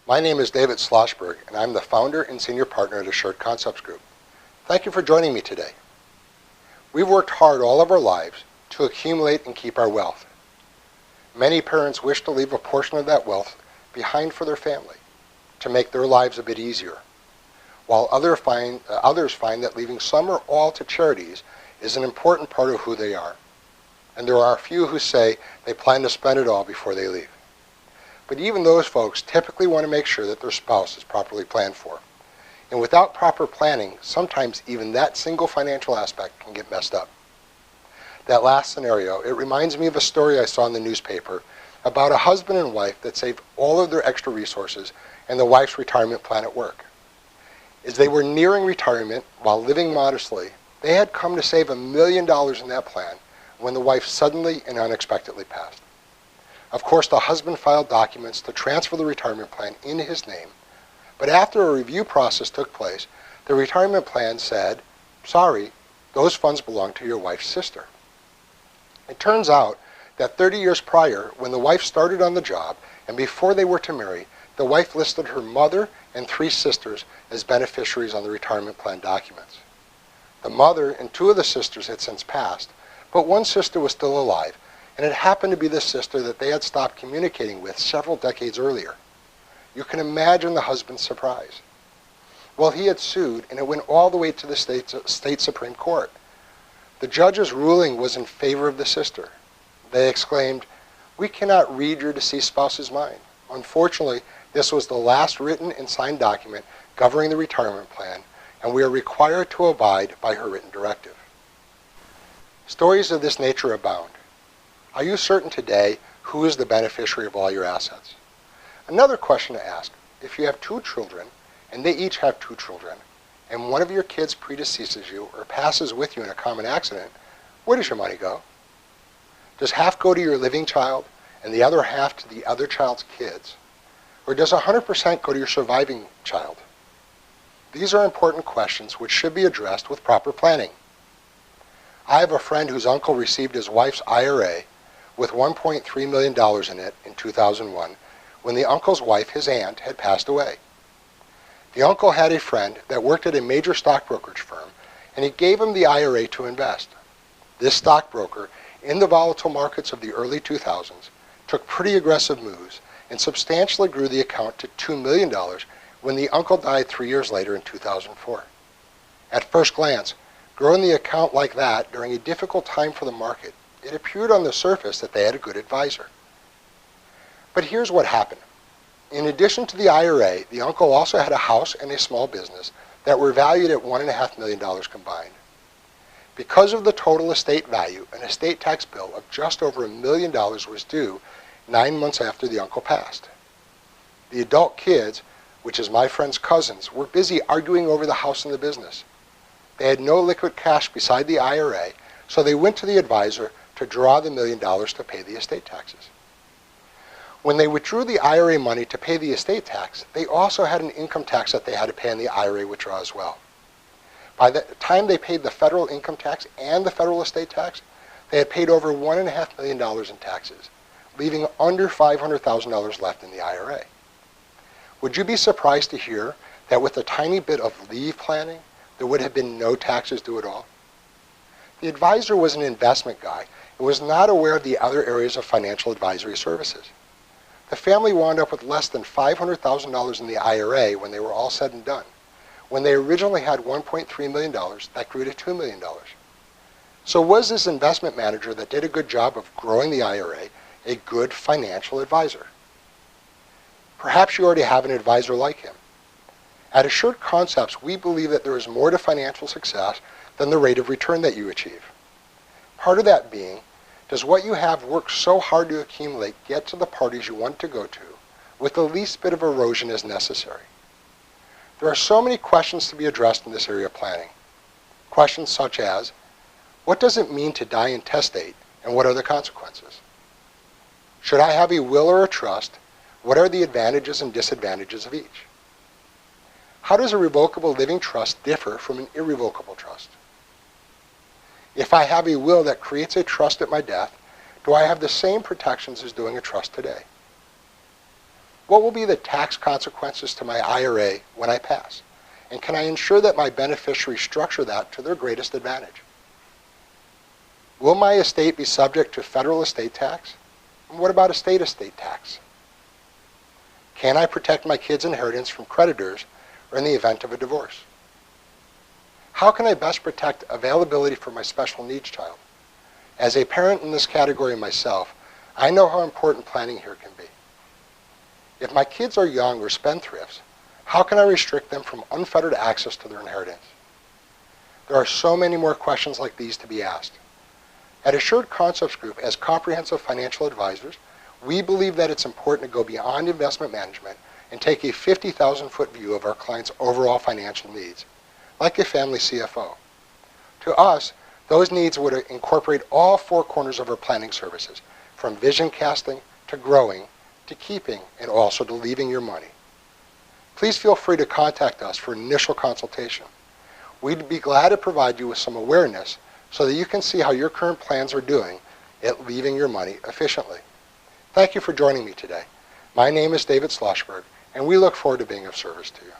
My name is David Schlossberg, and I'm the founder and senior partner at Assured Concepts Group. Thank you for joining me today. We've worked hard all of our lives to accumulate and keep our wealth. Many parents wish to leave a portion of that wealth behind for their family to make their lives a bit easier, while others find that leaving some or all to charities is an important part of who they are. And there are a few who say they plan to spend it all before they leave. But even those folks typically want to make sure that their spouse is properly planned for. And without proper planning, sometimes even that single financial aspect can get messed up. That last scenario, it reminds me of a story I saw in the newspaper about a husband and wife that saved all of their extra resources in the wife's retirement plan at work. As they were nearing retirement while living modestly, they had come to save $1 million in that plan when the wife suddenly and unexpectedly passed. Of course, the husband filed documents to transfer the retirement plan in his name, but after a review process took place, the retirement plan said, sorry, those funds belong to your wife's sister. It turns out that 30 years prior, when the wife started on the job and before they were to marry, the wife listed her mother and 3 sisters as beneficiaries on the retirement plan documents. The mother and 2 of the sisters had since passed, but one sister was still alive, and it happened to be the sister that they had stopped communicating with several decades earlier. You can imagine the husband's surprise. Well, he had sued, and it went all the way to the state Supreme Court. The judge's ruling was in favor of the sister. They exclaimed, "We cannot read your deceased spouse's mind. Unfortunately, this was the last written and signed document governing the retirement plan, and we are required to abide by her written directive." Stories of this nature abound. Are you certain today who is the beneficiary of all your assets? Another question to ask, if you have 2 children, and they each have 2 children, and one of your kids predeceases you or passes with you in a common accident, where does your money go? Does half go to your living child and the other half to the other child's kids? Or does 100% go to your surviving child? These are important questions which should be addressed with proper planning. I have a friend whose uncle received his wife's IRA with $1.3 million in it in 2001 when the uncle's wife, his aunt, had passed away. The uncle had a friend that worked at a major stock brokerage firm, and he gave him the IRA to invest. This stockbroker, in the volatile markets of the early 2000s, took pretty aggressive moves and substantially grew the account to $2 million when the uncle died 3 years later in 2004. At first glance, growing the account like that during a difficult time for the market, it appeared on the surface that they had a good advisor. But here's what happened. In addition to the IRA, the uncle also had a house and a small business that were valued at $1.5 million combined. Because of the total estate value, an estate tax bill of just over $1 million was due 9 months after the uncle passed. The adult kids, which is my friend's cousins, were busy arguing over the house and the business. They had no liquid cash beside the IRA, so they went to the advisor to draw the $1 million to pay the estate taxes. When they withdrew the IRA money to pay the estate tax, they also had an income tax that they had to pay on the IRA withdrawal as well. By the time they paid the federal income tax and the federal estate tax, they had paid over $1.5 million in taxes, leaving under $500,000 left in the IRA. Would you be surprised to hear that with a tiny bit of leave planning, there would have been no taxes due at all? The advisor was an investment guy and was not aware of the other areas of financial advisory services. The family wound up with less than $500,000 in the IRA when they were all said and done. When they originally had $1.3 million, that grew to $2 million. So was this investment manager that did a good job of growing the IRA a good financial advisor? Perhaps you already have an advisor like him. At Assured Concepts, we believe that there is more to financial success than the rate of return that you achieve. Part of that being, does what you have worked so hard to accumulate get to the parties you want to go to with the least bit of erosion as necessary? There are so many questions to be addressed in this area of planning. Questions such as, what does it mean to die intestate and what are the consequences? Should I have a will or a trust? What are the advantages and disadvantages of each? How does a revocable living trust differ from an irrevocable trust? If I have a will that creates a trust at my death, do I have the same protections as doing a trust today? What will be the tax consequences to my IRA when I pass? And can I ensure that my beneficiaries structure that to their greatest advantage? Will my estate be subject to federal estate tax? And what about estate tax? Can I protect my kids' inheritance from creditors or in the event of a divorce? How can I best protect availability for my special needs child? As a parent in this category myself, I know how important planning here can be. If my kids are young or spendthrifts, how can I restrict them from unfettered access to their inheritance? There are so many more questions like these to be asked. At Assured Concepts Group, as comprehensive financial advisors, we believe that it's important to go beyond investment management and take a 50,000-foot view of our clients' overall financial needs, like a family CFO. To us, those needs would incorporate all four corners of our planning services, from vision casting to growing to keeping and also to leaving your money. Please feel free to contact us for an initial consultation. We'd be glad to provide you with some awareness so that you can see how your current plans are doing at leaving your money efficiently. Thank you for joining me today. My name is David Schlossberg, and we look forward to being of service to you.